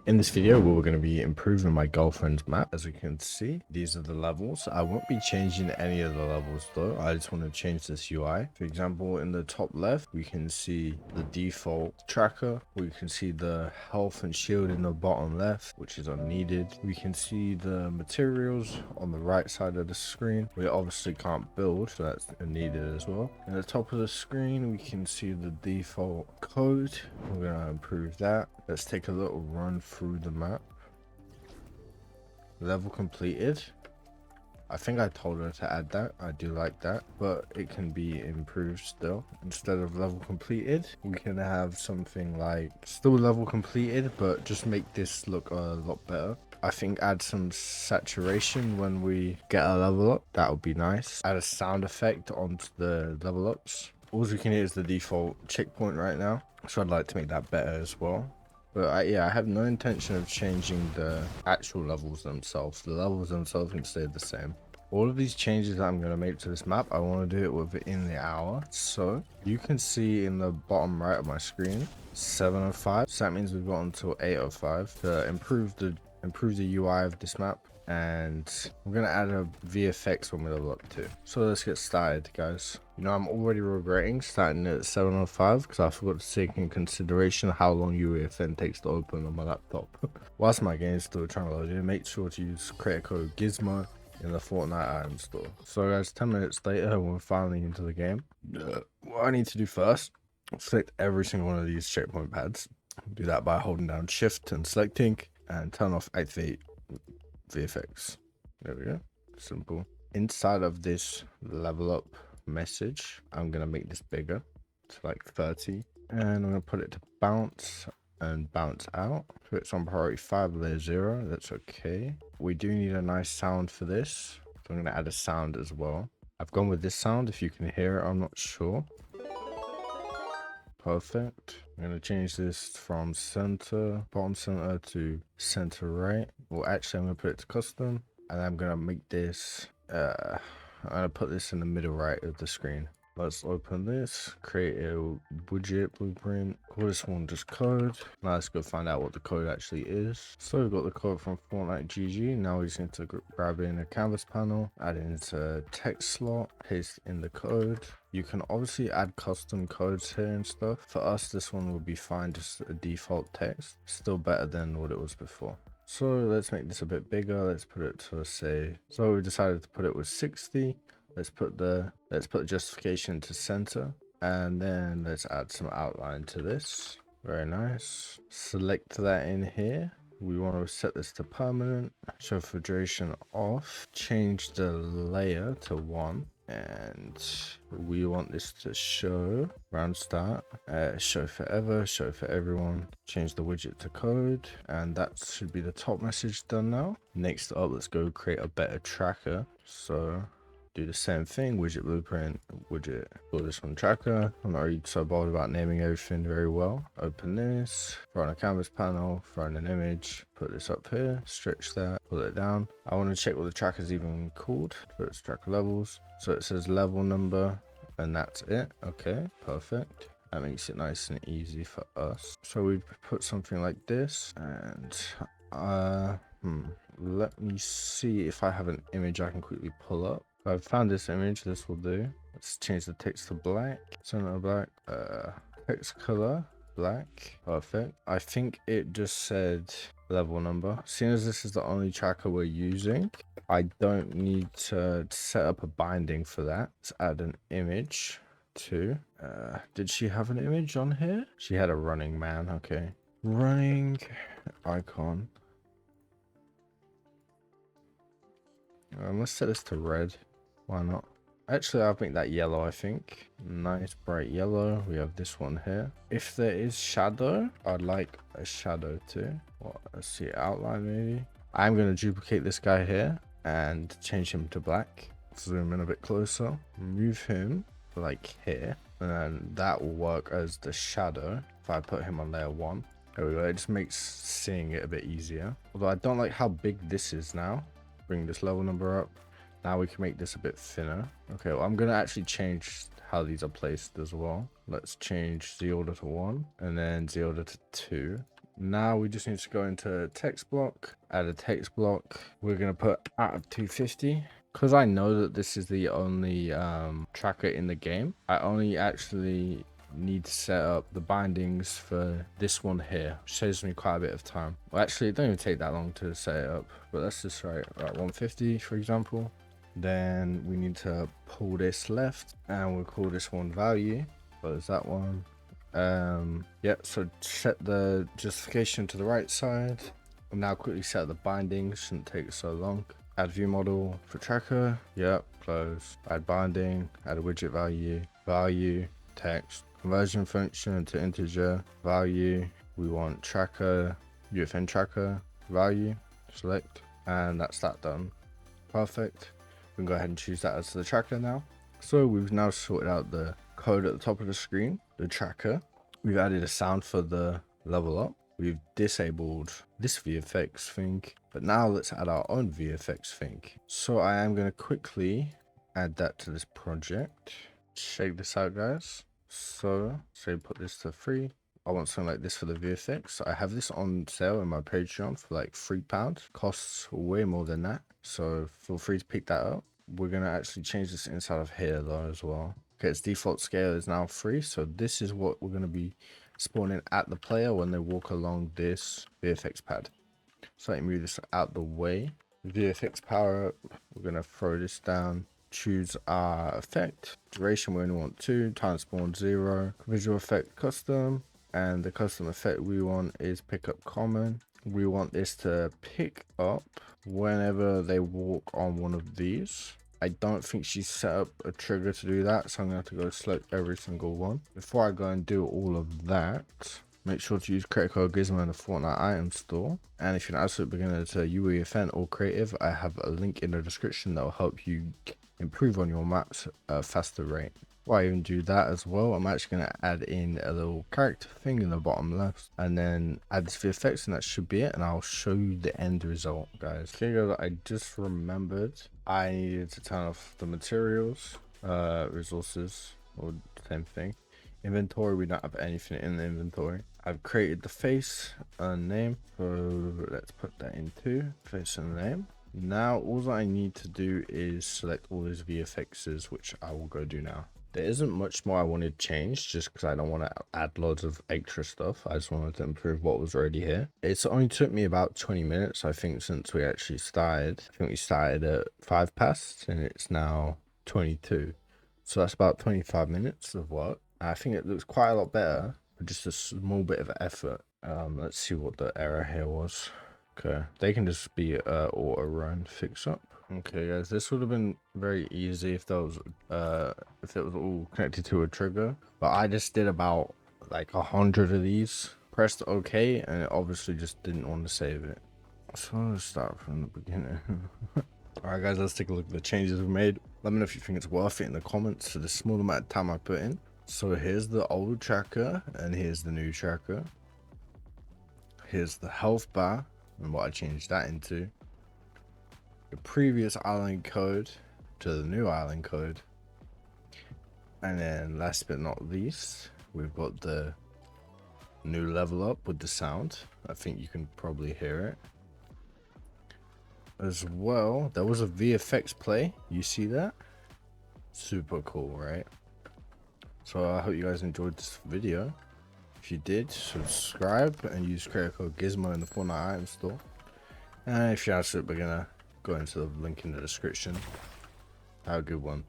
In this video, we're going to be improving my girlfriend's map. As you can see, these are the levels. I won't be changing any of the levels though. I just want to change this UI. For example, in the top left, we can see the default tracker. We can see the health and shield in the bottom left, which is unneeded. We can see the materials on the right side of the screen. We obviously can't build, so that's needed as well. In the top of the screen, we can see the default code. We're going to improve that. Let's take a little run through the map. Level completed. I think I told her to add that. I do like that, but it can be improved still. Instead of level completed, we can have something like still level completed, but just make this look a lot better. I think add some saturation when we get a level up. That would be nice. Add a sound effect onto the level ups. All we can hear is the default checkpoint right now, so I'd like to make that better as well. But yeah, I have no intention of changing the actual levels themselves. The levels themselves can stay the same. All of these changes that I'm going to make to this map, I want to do it within the hour. So you can see in the bottom right of my screen, 7:05. So that means we've got until 8:05 to improve the UI of this map. And I'm going to add a VFX when we level up too. So let's get started, guys. You know, I'm already regretting starting at 7:05 because I forgot to take in consideration how long UEFN takes to open on my laptop. Whilst my game is still trying to load in, make sure to use creator code Gismo in the Fortnite item store. So guys, 10 minutes later, we're finally into the game. What I need to do first, select every single one of these checkpoint pads. Do that by holding down shift and selecting, and turn off activate VFX. There we go. Simple. Inside of this level up message, I'm gonna make this bigger to like 30, and I'm gonna put it to bounce and bounce out. So it's on priority 5, layer 0. That's okay. We do need a nice sound for this, so I'm gonna add a sound as well. I've gone with this sound. If you can hear it, I'm not sure. Perfect. I'm going to change this from center, bottom center to center right. Well, actually, I'm going to put it to custom, and I'm going to make this, I'm going to put this in the middle right of the screen. Let's open this, create a widget blueprint, call this one just code. Now let's go find out what the code actually is. So we've got the code from Fortnite GG. Now we just need to grab it in a canvas panel, add it into text slot, paste in the code. You can obviously add custom codes here and stuff. For us, this one will be fine, just a default text. Still better than what it was before. So let's make this a bit bigger. Let's put it to say, so we decided to put it with 60. Let's put the justification to center, and then let's add some outline to this. Very nice. Select that in here. We want to set this to permanent. Show for duration off. Change the layer to 1. And we want this to show round start, show forever, show for everyone. Change the widget to code, and that should be the top message done now. Next up, let's go create a better tracker. So do the same thing, widget blueprint, widget, call this one tracker. I'm not really so bothered about naming everything very well. Open this, throw on a canvas panel, throw in an image, put this up here, stretch that, pull it down. I want to check what the tracker is even called. So it's tracker levels. So it says level number, and that's it. Okay, perfect. That makes it nice and easy for us. So we put something like this, and let me see if I have an image I can quickly pull up. I've found this image. This will do. Let's change the text to black, center black, text color black. Perfect. I think it just said level number. Seeing as this is the only tracker we're using, I don't need to set up a binding for that. Let's add an image too. Did she have an image on here? She had a running man. Okay, running icon. Let's set this to red. Why not? Actually, I'll make that yellow, I think. Nice bright yellow. We have this one here. If there is shadow, I'd like a shadow too. Well, let's see, outline maybe. I'm going to duplicate this guy here and change him to black. Zoom in a bit closer. Move him like here. And then that will work as the shadow if I put him on layer 1. There we go. It just makes seeing it a bit easier. Although I don't like how big this is now. Bring this level number up. Now we can make this a bit thinner. Okay, well, I'm going to actually change how these are placed as well. Let's change the order to 1 and then the order to 2. Now we just need to go into text block, add a text block. We're going to put out of 250. Because I know that this is the only tracker in the game, I only actually need to set up the bindings for this one here, which saves me quite a bit of time. Well, actually, it don't even take that long to set it up, but let's just write 150, for example. Then we need to pull this left, and we'll call this one value. Close that one. Yeah, so set the justification to the right side. And now quickly set the bindings, shouldn't take so long. Add view model for tracker. Yep, close. Add binding, add a widget value, text. Conversion function to integer, value. We want tracker, UEFN tracker, value, select, and that's that done. Perfect. We can go ahead and choose that as the tracker now. So we've now sorted out the code at the top of the screen, the tracker. We've added a sound for the level up. We've disabled this VFX thing, but now let's add our own VFX thing. So I am going to quickly add that to this project. Check this out, guys. So say put this to free. I want something like this for the VFX. I have this on sale in my Patreon for like £3. Costs way more than that. So feel free to pick that up. We're going to actually change this inside of here though as well. Okay, its default scale is now 3. So this is what we're going to be spawning at the player when they walk along this VFX pad. So let me move this out the way. VFX power up. We're going to throw this down. Choose our effect. Duration we only want 2. Time spawn 0. Visual effect custom. And the custom effect we want is pick up common. We want this to pick up whenever they walk on one of these. I don't think she's set up a trigger to do that, so I'm going to have to go select every single one. Before I go and do all of that, make sure to use credit code Gismo in the Fortnite item store. And if you're an absolute beginner to UEFN or creative, I have a link in the description that will help you improve on your maps at a faster rate. While I even do that as well, I'm actually going to add in a little character thing in the bottom left and then add this VFX, and that should be it. And I'll show you the end result, guys. Okay, guys, I just remembered I needed to turn off the materials, resources, or same thing. Inventory, we don't have anything in the inventory. I've created the face and name, so let's put that into face and name. Now all I need to do is select all these VFXs, which I will go do now. There isn't much more I wanted to change, just because I don't want to add loads of extra stuff. I just wanted to improve what was already here. It's only took me about 20 minutes, I think, since we actually started. I think we started at 5 past and it's now 22. So that's about 25 minutes of work. I think it looks quite a lot better for just a small bit of effort. Let's see what the error here was. Okay, they can just be auto run fix up. Okay, guys, this would have been very easy if that was if it was all connected to a trigger, but I just did about like 100 of these, pressed OK, and it obviously just didn't want to save it. So let's start from the beginning. All right, guys, let's take a look at the changes we made. Let me know if you think it's worth it in the comments for the small amount of time I put in. So here's the old tracker and here's the new tracker. Here's the health bar and what I changed that into. The previous island code to the new island code. And then last but not least, we've got the new level up with the sound. I think you can probably hear it. As well, there was a VFX play. You see that? Super cool, right? So I hope you guys enjoyed this video. If you did, subscribe and use credit code Gismo in the Fortnite item store. And if you're an absolute beginner, go into the link in the description. Have a good one.